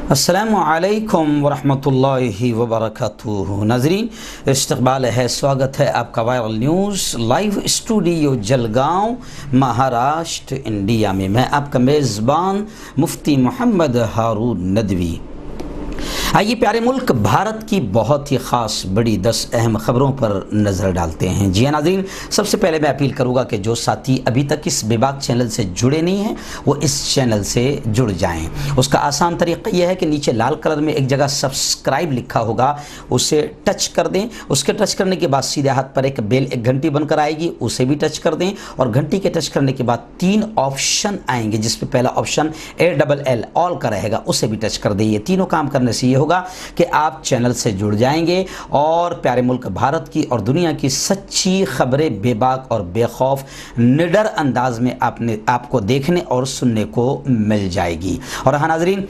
अस्सलामु अलैकुम वरहमतुल्लाहि वबरकातुहू। नाज़रीन, इस्तक़बाल है, स्वागत है आपका viral news live studio Jalgaon, Maharashtra, India में। मैं आपका मेज़बान मुफ्ती मोहम्मद हारून नदवी। आइए प्यारे मुल्क भारत की बहुत ही ख़ास बड़ी 10 अहम ख़बरों पर नज़र डालते हैं। जी हाँ नाज़रीन, सबसे पहले मैं अपील करूँगा कि जो साथी अभी तक इस बेबाक चैनल से जुड़े नहीं हैं वो इस चैनल से जुड़ जाएं। उसका आसान तरीक़ा यह है कि नीचे लाल कलर में एक जगह सब्सक्राइब लिखा होगा, उसे टच कर दें। उसके टच करने के बाद सीधे हाथ पर एक बेल, एक घंटी बनकर आएगी, उसे भी टच कर दें। और घंटी के टच करने के बाद 3 ऑप्शन आएंगे, जिसमें पहला ऑप्शन ALL ऑल का रहेगा, उसे भी टच कर दें। ये तीनों काम करने से ये होगा कि आप चैनल से जुड़ जाएंगे और प्यारे मुल्क भारत की और दुनिया की सच्ची खबरें बेबाक और बेखौफ निडर अंदाज में आपको देखने और सुनने को मिल जाएगी। और हाँ नाज़रीन,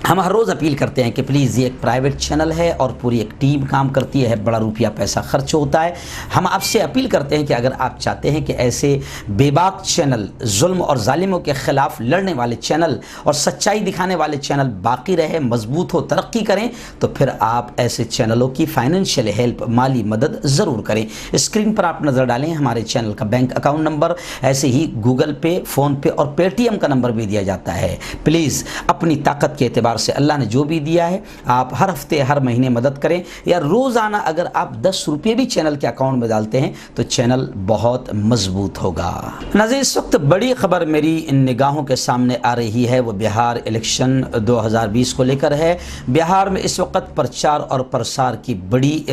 हम हर रोज़ अपील करते हैं कि प्लीज़ ये एक प्राइवेट चैनल है और पूरी एक टीम काम करती है, बड़ा रुपया पैसा खर्च होता है। हम आपसे अपील करते हैं कि अगर आप चाहते हैं कि ऐसे बेबाक चैनल, जुल्म और जालिमों के ख़िलाफ़ लड़ने वाले चैनल और सच्चाई दिखाने वाले चैनल बाकी रहे, मजबूत हो, तरक्की करें, तो फिर आप ऐसे चैनलों की फाइनेंशियल हेल्प, माली मदद ज़रूर करें। स्क्रीन पर आप नज़र डालें हमारे चैनल का बैंक अकाउंट नंबर, ऐसे ही गूगल पे, फ़ोन पे और पेटीएम का नंबर भी दिया जाता है। प्लीज़ अपनी ताकत के एतबार से अल्लाह ने जो भी दिया है आप हर हफ्ते, हर महीने मदद करें, या रोज़ाना अगर आप 10 रुपये भी चैनल के अकाउंट में डालते हैं तो चैनल बहुत मजबूत होगा। नाज़रीन, इस वक्त बड़ी खबर मेरी इन निगाहों के सामने आ रही है, वो बिहार इलेक्शन 2020 को लेकर है। बिहार में इस वक्त प्रचार और प्रसार की बड़ी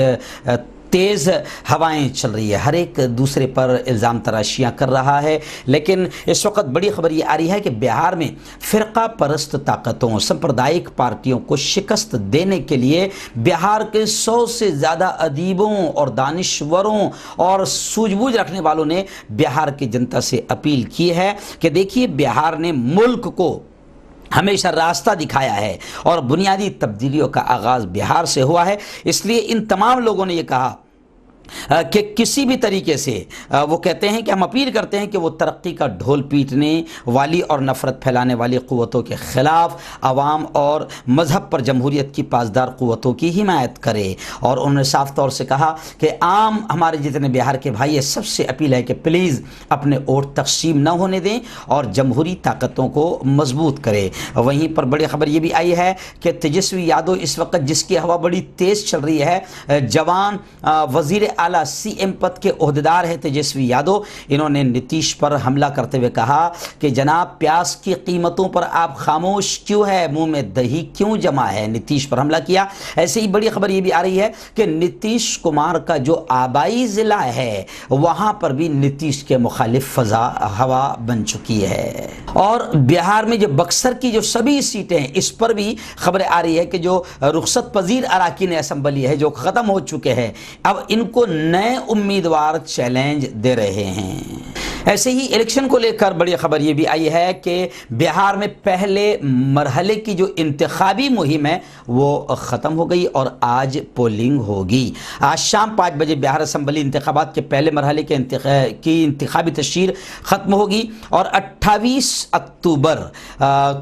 तेज़ हवाएं चल रही है, हर एक दूसरे पर इल्ज़ाम तराशियाँ कर रहा है। लेकिन इस वक्त बड़ी खबर ये आ रही है कि बिहार में फ़िरका परस्त ताकतों, सांप्रदायिक पार्टियों को शिकस्त देने के लिए बिहार के 100 से ज़्यादा अदीबों और दानिश्वरों और सूझबूझ रखने वालों ने बिहार की जनता से अपील की है कि देखिए, बिहार ने मुल्क को हमेशा रास्ता दिखाया है और बुनियादी तब्दीलियों का आगाज़ बिहार से हुआ है। इसलिए इन तमाम लोगों ने ये कहा कि किसी भी तरीके से वो कहते हैं कि हम अपील करते हैं कि वो तरक्की का ढोल पीटने वाली और नफ़रत फैलाने वाली क़ुव्वतों के ख़िलाफ़ अवाम और मज़हब पर जमहूरियत की पासदार क़ुव्वतों की हिमायत करे। और उन्होंने साफ़ तौर से कहा कि आम हमारे जितने बिहार के भाई, सबसे अपील है कि प्लीज़ अपने वोट तक़सीम न होने दें और जमहूरी ताकतों को मजबूत करें। वहीं पर बड़ी ख़बर ये भी आई है कि तेजस्वी यादव इस वक्त, जिसकी हवा बड़ी तेज़ चल रही है, जवान वज़ीर आला CM पद के ओहदेदार है तेजस्वी यादव, इन्होंने नीतीश पर हमला करते हुए कहा कि जनाब, प्याज की कीमतों पर आप खामोश क्यों है, मुंह में दही क्यों जमा है। नीतीश पर हमला किया। ऐसे ही बड़ी खबर ये भी आ रही है कि नीतीश कुमार का जो आबाई ज़िला है वहां पर भी नीतीश के मुखालिफ फजा हवा बन चुकी है। और बिहार में जो बक्सर की जो सभी सीटें हैं, इस पर भी खबरें आ रही है कि जो रुखसत पजीर अराकीन असम्बली है, जो ख़त्म हो चुके हैं, अब इनको नए उम्मीदवार चैलेंज दे रहे हैं। ऐसे ही इलेक्शन को लेकर बड़ी खबर ये भी आई है कि बिहार में पहले मरहले की जो इंतखाबी मुहिम है वो ख़त्म हो गई और आज पोलिंग होगी। आज शाम 5 बजे बिहार असम्बली इंतखाबात के पहले मरहले की इंतखाबी तशहीर ख़त्म होगी और 28 अक्टूबर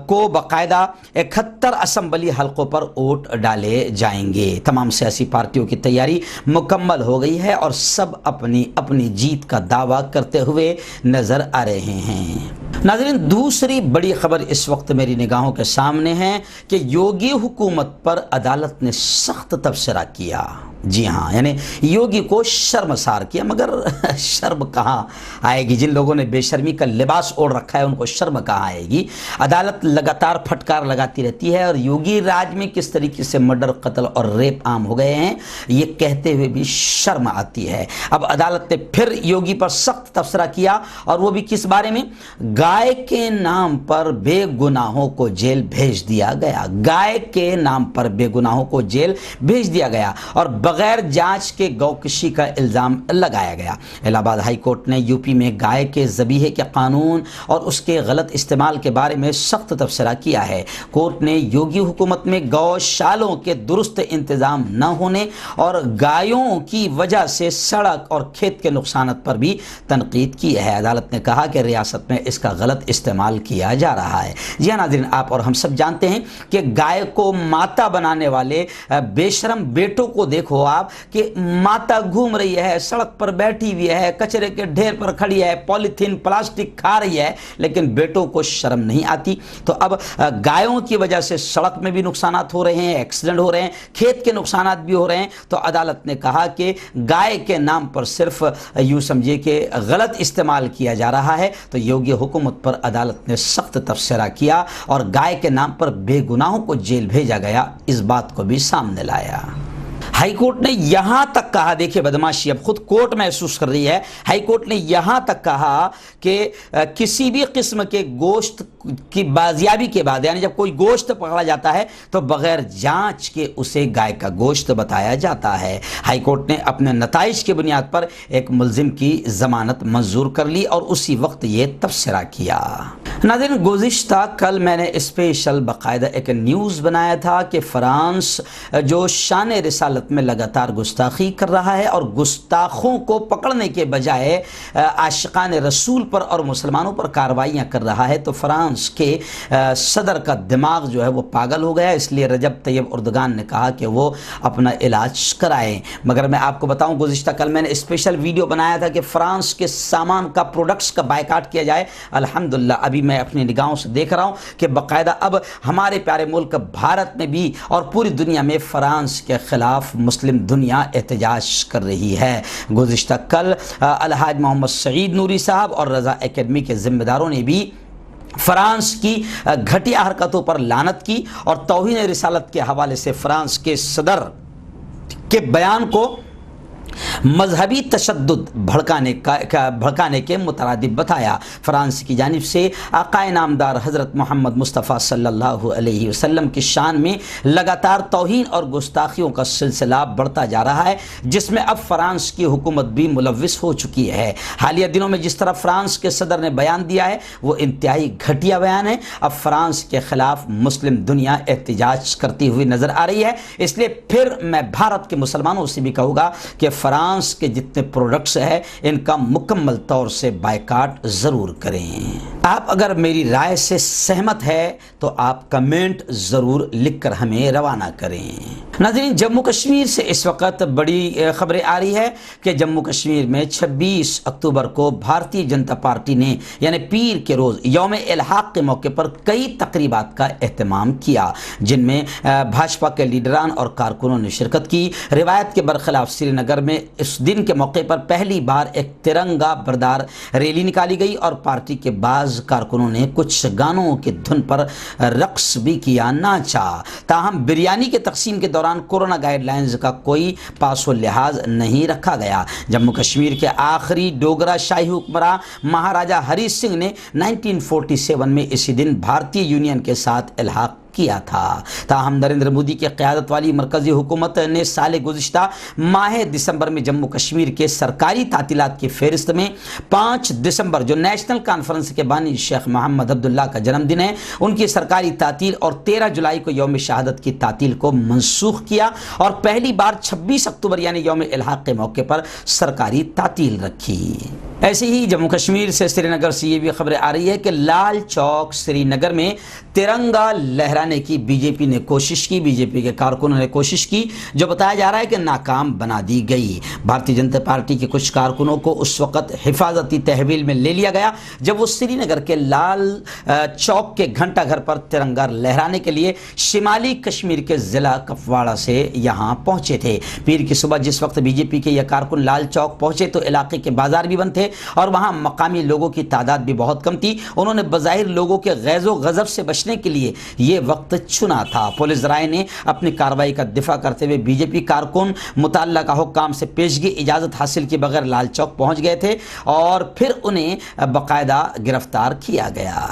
को बाकायदा 71 असम्बली हल्कों पर वोट डाले जाएंगे। तमाम सियासी पार्टियों की तैयारी मुकम्मल हो गई है और सब अपनी अपनी जीत का दावा करते हुए नजर आ रहे हैं। नाज़रीन, दूसरी बड़ी खबर इस वक्त मेरी निगाहों के सामने है कि योगी हुकूमत पर अदालत ने सख्त तबसरा किया। जी हाँ, यानी योगी को शर्मसार किया, मगर शर्म कहाँ आएगी। जिन लोगों ने बेशर्मी का लिबास ओढ़ रखा है उनको शर्म कहाँ आएगी। अदालत लगातार फटकार लगाती रहती है और योगी राज में किस तरीके से मर्डर, कत्ल और रेप आम हो गए हैं, ये कहते हुए भी शर्म आती है। अब अदालत ने फिर योगी पर सख्त तबसरा किया, और वो भी किस बारे में? गाय के नाम पर बेगुनाहों को जेल भेज दिया गया। गाय के नाम पर बेगुनाहों को जेल भेज दिया गया और بغیر جانچ کے گو کشی کا الزام لگایا گیا۔ الہ آباد ہائی کورٹ نے یو پی میں گائے کے ذبیحے کے قانون اور اس کے غلط استعمال کے بارے میں سخت تبصرہ کیا ہے۔ کورٹ نے یوگی حکومت میں گوشالوں کے درست انتظام نہ ہونے اور گایوں کی وجہ سے سڑک اور کھیت کے نقصانات پر بھی تنقید کی ہے۔ عدالت نے کہا کہ ریاست میں اس کا غلط استعمال کیا جا رہا ہے۔ جی ہاں ناظرین، آپ اور ہم سب جانتے ہیں کہ گائے کو ماتا بنانے والے بے شرم بیٹوں کو دیکھو آپ کہ ماتا گھوم رہی ہے، سڑک پر بیٹھی ہوئی ہے، کچرے کے ڈھیر پر کھڑی ہے، پولیتھین پلاسٹک کھا رہی ہے، لیکن بیٹوں کو شرم نہیں آتی۔ تو اب گایوں کی وجہ سے سڑک میں بھی نقصانات ہو رہے ہیں، ایکسیڈنٹ ہو رہے ہیں، کھیت کے نقصانات بھی ہو رہے ہیں، تو عدالت نے کہا کہ گائے کے نام پر صرف یوں سمجھے کہ غلط استعمال کیا جا رہا ہے۔ تو یوگی حکومت پر عدالت نے سخت تبصرہ کیا اور گائے کے نام پر بے گناہوں کو جیل بھیجا گیا، اس بات کو بھی سامنے لایا۔ ہائی کورٹ نے یہاں تک کہا، دیکھیں بدماشی اب خود کورٹ محسوس کر رہی ہے، ہائی کورٹ نے یہاں تک کہا کہ کسی بھی قسم کے گوشت کی بازیابی کے بعد، یعنی جب کوئی گوشت پکڑا جاتا ہے تو بغیر جانچ کے اسے گائے کا گوشت بتایا جاتا ہے۔ ہائی کورٹ نے اپنے نتائج کی بنیاد پر ایک ملزم کی ضمانت منظور کر لی اور اسی وقت یہ تبصرہ کیا۔ ناظرین، گزشتہ کل میں نے اسپیشل باقاعدہ ایک نیوز بنایا تھا کہ فرانس جو شان رسالت میں لگاتار گستاخی کر رہا ہے اور گستاخوں کو پکڑنے کے بجائے عاشقان رسول پر اور مسلمانوں پر کارروائیاں کر رہا ہے، تو فرانس کے صدر کا دماغ جو ہے وہ پاگل ہو گیا، اس لیے رجب طیب اردگان نے کہا کہ وہ اپنا علاج کرائیں۔ مگر میں آپ کو بتاؤں، گزشتہ کل میں نے اسپیشل ویڈیو بنایا تھا کہ فرانس کے سامان کا پروڈکٹس کا بائیکاٹ کیا جائے۔ الحمدللہ ابھی میں اپنی نگاہوں سے دیکھ رہا ہوں کہ باقاعدہ اب ہمارے پیارے ملک بھارت میں بھی اور پوری دنیا میں فرانس کے خلاف مسلم دنیا احتجاج کر رہی ہے۔ گزشتہ کل الحاج محمد سعید نوری صاحب اور رضا اکیڈمی کے ذمہ داروں نے بھی فرانس کی گھٹیا حرکتوں پر لعنت کی اور توہین رسالت کے حوالے سے فرانس کے صدر کے بیان کو مذہبی تشدد بھڑکانے کے مترادف بتایا۔ فرانس کی جانب سے آقائے نامدار حضرت محمد مصطفیٰ صلی اللہ علیہ وسلم کی شان میں لگاتار توہین اور گستاخیوں کا سلسلہ بڑھتا جا رہا ہے، جس میں اب فرانس کی حکومت بھی ملوث ہو چکی ہے۔ حالیہ دنوں میں جس طرح فرانس کے صدر نے بیان دیا ہے وہ انتہائی گھٹیا بیان ہے۔ اب فرانس کے خلاف مسلم دنیا احتجاج کرتی ہوئی نظر آ رہی ہے، اس لیے پھر میں بھارت کے مسلمانوں سے بھی کہوں گا کہ فرانس کے جتنے پروڈکٹس ہیں ان کا مکمل طور سے بائیکاٹ ضرور کریں۔ آپ اگر میری رائے سے سہمت ہے تو آپ کمنٹ ضرور لکھ کر ہمیں روانہ کریں۔ ناظرین، جموں کشمیر سے اس وقت بڑی خبریں آ رہی ہے کہ جموں کشمیر میں 26 اکتوبر کو بھارتی جنتا پارٹی نے یعنی پیر کے روز یوم الحاق کے موقع پر کئی تقریبات کا اہتمام کیا، جن میں بھاجپا کے لیڈران اور کارکنوں نے شرکت کی۔ روایت کے برخلاف سری نگر میں اس دن کے موقع پر پہلی بار ایک ترنگا بردار ریلی نکالی گئی اور پارٹی کے بعض کارکنوں نے کچھ گانوں کی دھن پر رقص بھی کیا، ناچا۔ تاہم بریانی کے تقسیم کے دوران کورونا گائیڈ لائنز کا کوئی پاس و لحاظ نہیں رکھا گیا۔ جموں کشمیر کے آخری ڈوگرا شاہی حکمراں مہاراجہ ہری سنگھ نے 1947 میں اسی دن بھارتی یونین کے ساتھ الحاق کیا تھا۔ تاہم نریندر مودی کی قیادت والی مرکزی حکومت نے سال گزشتہ ماہ دسمبر میں جموں کشمیر کے سرکاری تعطیلات کی فہرست میں 5 دسمبر جو نیشنل کانفرنس کے بانی شیخ محمد عبداللہ کا جنم دن ہے ان کی سرکاری تعطیل اور 13 جولائی کو یوم شہادت کی تعطیل کو منسوخ کیا اور پہلی بار 26 اکتوبر یعنی یوم الحاق کے موقع پر سرکاری تعطیل رکھی۔ ایسے ہی جموں کشمیر سے سری نگر سے یہ بھی خبریں آ رہی ہے کہ لال چوک سری نگر میں ترنگا لہرانے کی بی جے پی نے کوشش کی، بی جے پی کے کارکنوں نے کوشش کی جو بتایا جا رہا ہے کہ ناکام بنا دی گئی۔ بھارتی جنتا پارٹی کے کچھ کارکنوں کو اس وقت حفاظتی تحویل میں لے لیا گیا جب وہ سری نگر کے لال چوک کے گھنٹہ گھر پر ترنگا لہرانے کے لیے شمالی کشمیر کے ضلع کپواڑہ سے یہاں پہنچے تھے۔ پیر کی صبح جس وقت بی جے پی کے یہ کارکن لال چوک پہنچے تو علاقے کے بازار بھی بند تھے اور وہاں مقامی لوگوں کی تعداد بھی بہت کم تھی۔ انہوں نے بظاہر لوگوں کے غیظ و غضب سے بچنے کے لیے یہ وقت چنا تھا۔ پولیس ذرائع نے اپنی کارروائی کا دفاع کرتے ہوئے بی جے پی کارکن متعلقہ حکام سے پیشگی اجازت حاصل کیے بغیر لال چوک پہنچ گئے تھے اور پھر انہیں باقاعدہ گرفتار کیا گیا۔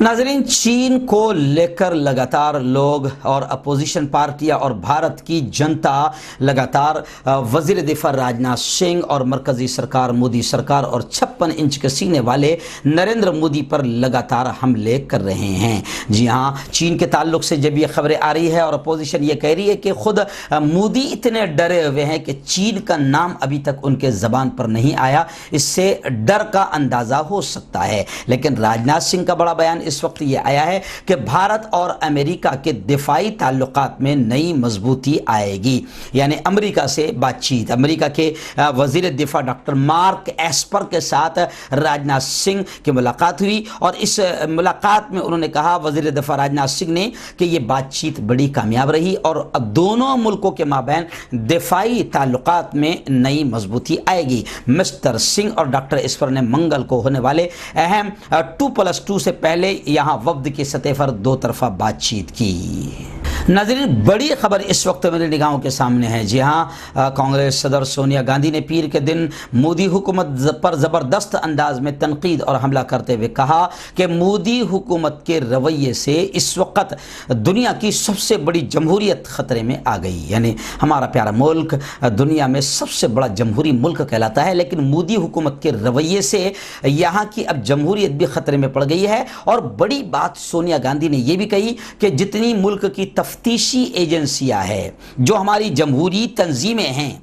नाज़रीन, चीन को लेकर लगातार लोग और अपोजिशन पार्टियां और भारत की जनता लगातार वज़ीर दिफा राजनाथ सिंह और मरकज़ी सरकार मोदी सरकार और 56 इंच के सीने वाले नरेंद्र मोदी पर लगातार हमले कर रहे हैं। जी हाँ, चीन के ताल्लुक से जब ये खबरें आ रही है और अपोजिशन ये कह रही है कि खुद मोदी इतने डरे हुए हैं कि चीन का नाम अभी तक उनके ज़बान पर नहीं आया, इससे डर का अंदाज़ा हो सकता है। लेकिन राजनाथ सिंह का बड़ा बयान इस वक्त ये आया है कि भारत और अमेरिका के दिफाई ताल्लुकात में नई मजबूती आएगी, यानी अमेरिका से बातचीत। अमेरिका के वजीर दिफा डॉक्टर मार्क एस्पर के साथ राजनाथ सिंह की मुलाकात हुई और इस मुलाकात में उन्होंने कहा, वजीर दिफा राजनाथ सिंह ने, कि ये बातचीत बड़ी कामयाब रही और दोनों मुल्कों के माबैन दिफाई ताल्लुकात में नई मजबूती आएगी। मिस्टर सिंह और डॉक्टर एस्पर ने मंगल को होने वाले अहम 2+2 से पहले यहाँ वफ्द की सतह पर दो तरफा बातचीत की। नाज़रीन, बड़ी खबर इस वक्त मेरी निगाहों के सामने है। जी हाँ, कांग्रेस सदर सोनिया गांधी ने पीर के दिन मोदी हुकूमत पर ज़बरदस्त अंदाज में तनकीद और हमला करते हुए कहा कि मोदी हुकूमत के रवैये से इस वक्त दुनिया की सबसे बड़ी जमहूरियत ख़तरे में आ गई। यानी हमारा प्यारा मुल्क दुनिया में सबसे बड़ा जमहूरी मुल्क कहलाता है, लेकिन मोदी हुकूमत के रवैये से यहाँ की अब जमहूरियत भी ख़तरे में पड़ गई है। और बड़ी बात सोनिया गांधी ने यह भी कही कि जितनी मुल्क की तफ्तीशी एजेंसियां हैं, जो हमारी जमहूरी तंजीमें हैं,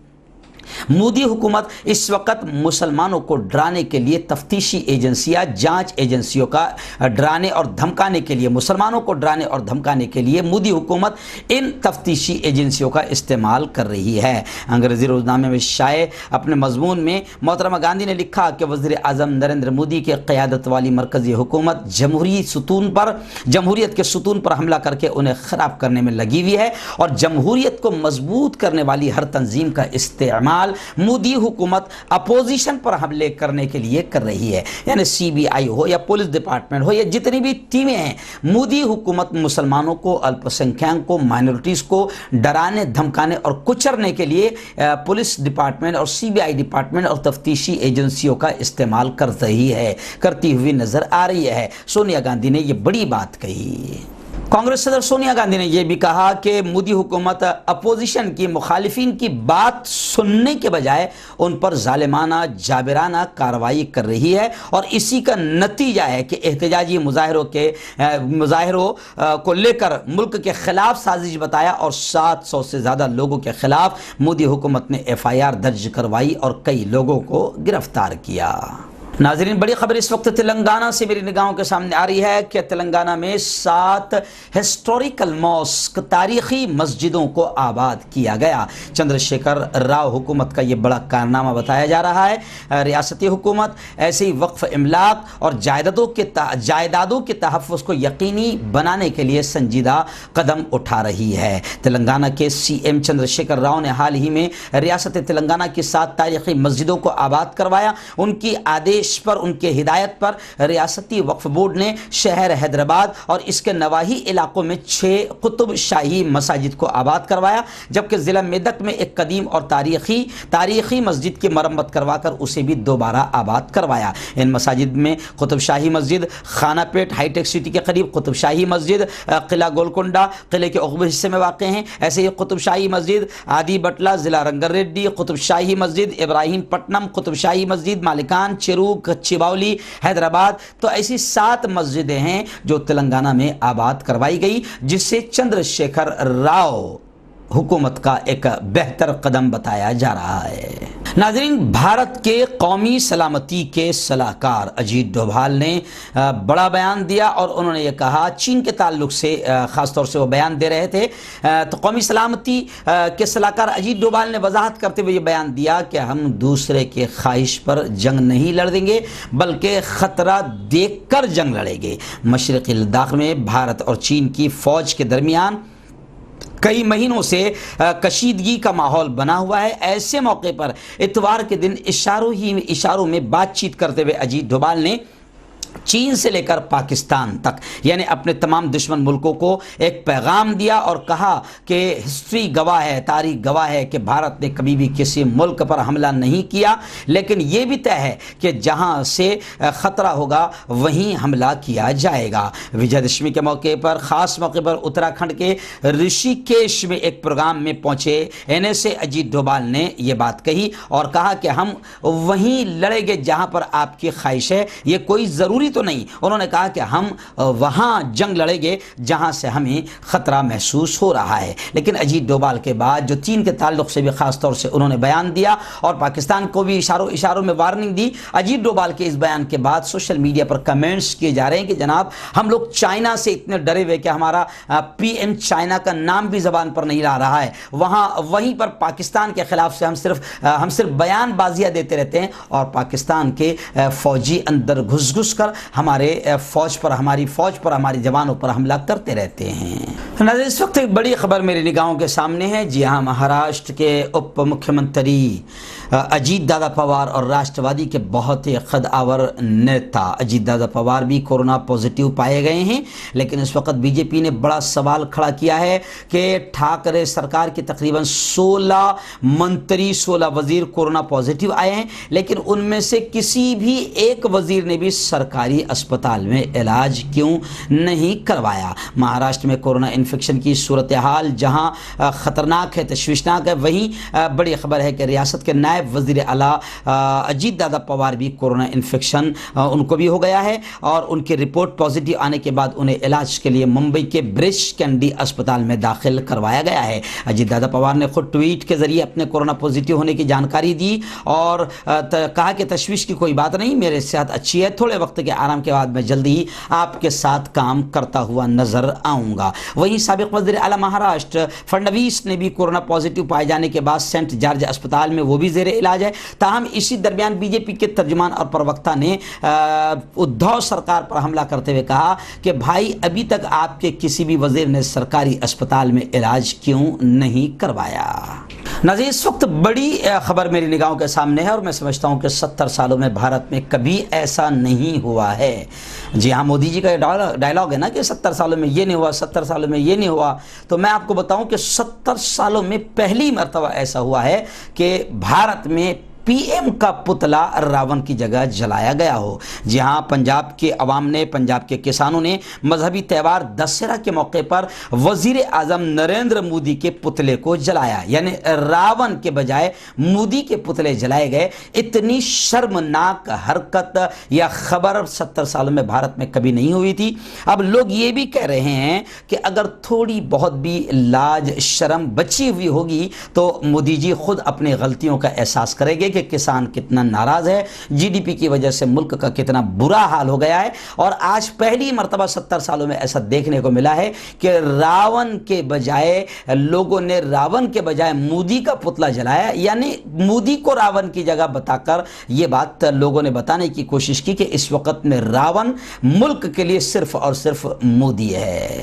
मोदी हुकूमत इस वक्त मुसलमानों को डराने के लिए तफ्तीशी एजेंसियां, जांच एजेंसियों का डराने और धमकाने के लिए, मुसलमानों को डराने और धमकाने के लिए मोदी हुकूमत इन तफ्तीशी एजेंसियों का इस्तेमाल कर रही है। अंग्रेजी रोजनामे में शाये अपने मजमून में मोहतरमा गांधी ने लिखा कि वज़ीर आज़म नरेंद्र मोदी की क़यादत वाली मरकज़ी हुकूमत जमहूरियत के सुतून पर हमला करके उन्हें ख़राब करने में लगी हुई है और जमहूरियत को मजबूत करने वाली हर तंजीम का इस्तेमाल मोदी हुकूमत अपोजिशन पर हमले करने के लिए कर रही है। यानी CBI हो या पुलिस डिपार्टमेंट हो या जितनी भी टीमें हैं, मोदी हुकूमत मुसलमानों को, अल्पसंख्यक को, माइनॉरिटीज़ को डराने, धमकाने और कुचरने के लिए पुलिस डिपार्टमेंट और CBI डिपार्टमेंट और तफ्तीशी एजेंसियों का इस्तेमाल करती हुई नजर आ रही है। सोनिया गांधी ने यह बड़ी बात कही। कांग्रेस सदर सोनिया गांधी ने यह भी कहा कि मोदी हुकूमत अपोजिशन की, मुखालिफिन की बात सुनने के बजाय उन पर जालिमाना, जाबिराना कार्रवाई कर रही है और इसी का नतीजा है कि एहतजाजी मुजाहिरों को लेकर मुल्क के खिलाफ साजिश बताया और 700 से ज़्यादा लोगों के खिलाफ मोदी हुकूमत ने FIR दर्ज करवाई और कई लोगों को गिरफ्तार किया। नाज़रीन, बड़ी खबर इस वक्त तेलंगाना से मेरी निगाहों के सामने आ रही है कि तेलंगाना में 7 हिस्टोरिकल मॉस्क, तारीख़ी मस्जिदों को आबाद किया गया। चंद्रशेखर राव हुकूमत का ये बड़ा कारनामा बताया जा रहा है। रियासती हुकूमत ऐसे ही वक्फ इमलाक और जायदादों के तहफ़्फ़ुज़ को यकीनी बनाने के लिए संजीदा कदम उठा रही है। तेलंगाना के CM चंद्रशेखर राव ने हाल ही में रियासत तेलंगाना की 7 तारीख़ी मस्जिदों को आबाद करवाया। उनकी आदेश पर, उनके हिदायत पर रियासती वक्फ बोर्ड ने शहर हैदराबाद और इसके नवाही इलाकों में 6 कुतुब शाही मसाजिद को आबाद करवाया, जबकि ज़िला मेदक में एक कदीम और तारीख़ी मस्जिद की मरम्मत करवाकर उसे भी दोबारा आबाद करवाया। इन मसाजिद में कुतुब शाही मस्जिद खानापेट हाईटेक सिटी के करीब, कुतुब शाही मस्जिद किला गोलकुंडा किले के उगबे हिस्से में वाक़ हैं। ऐसे ही कुतुब शाही मस्जिद आदि बटला ज़िला रंगारेड्डी, कुतुब शाही मस्जिद इब्राहिम पट्टनम, कुतुब शाही मस्जिद मालिकान, चेरू, कच्ची बावली, हैदराबाद। तो ऐसी 7 मस्जिदें हैं जो तेलंगाना में आबाद करवाई गई, जिससे चंद्रशेखर राव हुकूमत का एक बेहतर कदम बताया जा रहा है। नाज़रीन, भारत के कौमी सलामती के सलाहकार अजीत डोभाल ने बड़ा बयान दिया और उन्होंने ये कहा, चीन के ताल्लुक से ख़ास तौर से वो बयान दे रहे थे, तो कौमी सलामती के सलाहकार अजीत डोभाल ने वजाहत करते हुए ये बयान दिया कि हम दूसरे के ख्वाहिश पर जंग नहीं लड़ेंगे बल्कि ख़तरा देख कर जंग लड़ेंगे। मशरक़ी लद्दाख में भारत और चीन की फ़ौज के दरमियान कई महीनों से कशीदगी का माहौल बना हुआ है। ऐसे मौके पर इतवार के दिन इशारों में बातचीत करते हुए अजीत डोभाल ने چین سے لے کر پاکستان تک، یعنی اپنے تمام دشمن ملکوں کو ایک پیغام دیا اور کہا کہ ہسٹری گواہ ہے، تاریخ گواہ ہے کہ بھارت نے کبھی بھی کسی ملک پر حملہ نہیں کیا، لیکن یہ بھی طے ہے کہ جہاں سے خطرہ ہوگا وہیں حملہ کیا جائے گا۔ وجے دشمی کے موقع پر، خاص موقع پر اتراکھنڈ کے رشی کیش میں ایک پروگرام میں پہنچے NSA اجیت ڈوبھال نے یہ بات کہی اور کہا کہ ہم وہیں لڑیں گے جہاں پر آپ کی خواہش ہے، یہ کوئی ضروری تو نہیں، انہوں نے کہا کہ ہم وہاں جنگ لڑیں گے جہاں سے ہمیں خطرہ محسوس ہو رہا ہے۔ لیکن اجیت ڈوبھال کے بعد جو چین کے تعلق سے بھی خاص طور سے انہوں نے بیان دیا اور پاکستان کو بھی اشاروں میں وارننگ دی، اجیت ڈوبھال کے اس بیان کے بعد سوشل میڈیا پر کمنٹس کیے جا رہے ہیں کہ جناب ہم لوگ چائنا سے اتنے ڈرے ہوئے کہ ہمارا PM چائنا کا نام بھی زبان پر نہیں لا رہا ہے، وہیں پر پاکستان کے خلاف سے ہم صرف بیان بازیاں دیتے رہتے ہیں اور پاکستان کے فوجی اندر گھس کر ہماری فوج پر، ہماری جوانوں پر حملہ کرتے رہتے ہیں۔ ناظرین، اس وقت ایک بڑی خبر میری نگاہوں کے سامنے ہے۔ جی ہاں، مہاراشٹر کے اپ مکھیہ منتری اجیت دادا پوار اور راشٹروادی کے بہت ہی خود آور نیتا اجیت دادا پوار بھی کورونا پازیٹیو پائے گئے ہیں، لیکن اس وقت BJP نے بڑا سوال کھڑا کیا ہے کہ ٹھاکرے سرکار کی تقریباً 16 منتری، 16 وزیر کورونا پازیٹیو آئے ہیں، لیکن ان میں سے کسی بھی ایک وزیر نے بھی سرکاری اسپتال میں علاج کیوں نہیں کروایا۔ مہاراشٹر میں کورونا انفیکشن کی صورتحال جہاں خطرناک ہے، تشویشناک ہے، وہیں بڑی خبر ہے کہ ریاست کے نائب وزیر اعلیٰ اجیت دادا پوار بھی کورونا انفیکشن ان کو بھی ہو گیا ہے اور ان کی رپورٹ پازیٹیو آنے کے بعد انہیں علاج کے لیے ممبئی کے برش کینڈی اسپتال میں داخل کروایا گیا ہے۔ اجیت دادا پوار نے خود ٹویٹ کے ذریعے اپنے کورونا پازیٹیو ہونے کی جانکاری دی اور کہا کہ تشویش کی کوئی بات نہیں، میری صحت اچھی ہے، تھوڑے وقت کے آرام کے بعد میں جلدی ہی آپ کے ساتھ کام کرتا ہوا نظر آؤں گا۔ وہیں سابق وزیر اعلیٰ مہاراشٹر فڈنویس نے بھی کورونا پازیٹیو پائے جانے کے بعد سینٹ جارج اسپتال میں وہ بھی زیر علاج ہے۔ تاہم اسی درمیان BJP کے ترجمان اور پروکتا نے ادھو سرکار پر حملہ کرتے ہوئے کہا کہ بھائی ابھی تک آپ کے کسی بھی وزیر نے سرکاری اسپتال میں علاج کیوں نہیں کروایا۔ ناظرین، اس وقت بڑی خبر میری نگاہوں کے سامنے ہے اور میں سمجھتا ہوں کہ 70 سالوں میں بھارت میں کبھی ایسا نہیں ہوا ہے۔ جی ہاں، مودی جی کا ڈائلاگ ہے نا کہ 70 سالوں میں یہ نہیں ہوا، 70 سالوں میں یہ نہیں ہوا، تو میں آپ کو بتاؤں کہ 70 سالوں میں پہلی مرتبہ ایسا ہوا ہے کہ بھارت میں PM کا پتلا راون کی جگہ جلایا گیا ہو۔ جی ہاں، پنجاب کے عوام نے، پنجاب کے کسانوں نے مذہبی تہوار دسہرہ کے موقع پر وزیر اعظم نریندر مودی کے پتلے کو جلایا، یعنی راون کے بجائے مودی کے پتلے جلائے گئے۔ اتنی شرمناک حرکت یا خبر 70 سالوں میں بھارت میں کبھی نہیں ہوئی تھی۔ اب لوگ یہ بھی کہہ رہے ہیں کہ اگر تھوڑی بہت بھی لاج شرم بچی ہوئی ہوگی تو مودی جی خود اپنی غلطیوں کا احساس کریں گے کہ کسان کتنا ناراض ہے، GDP کی وجہ سے ملک کا کتنا برا حال ہو گیا ہے، اور آج پہلی مرتبہ 70 سالوں میں ایسا دیکھنے کو ملا ہے کہ راون کے بجائے لوگوں نے راون کے بجائے مودی کا پتلا جلایا، یعنی مودی کو راون کی جگہ بتا کر یہ بات لوگوں نے بتانے کی کوشش کی کہ اس وقت میں راون ملک کے لیے صرف اور صرف مودی ہے۔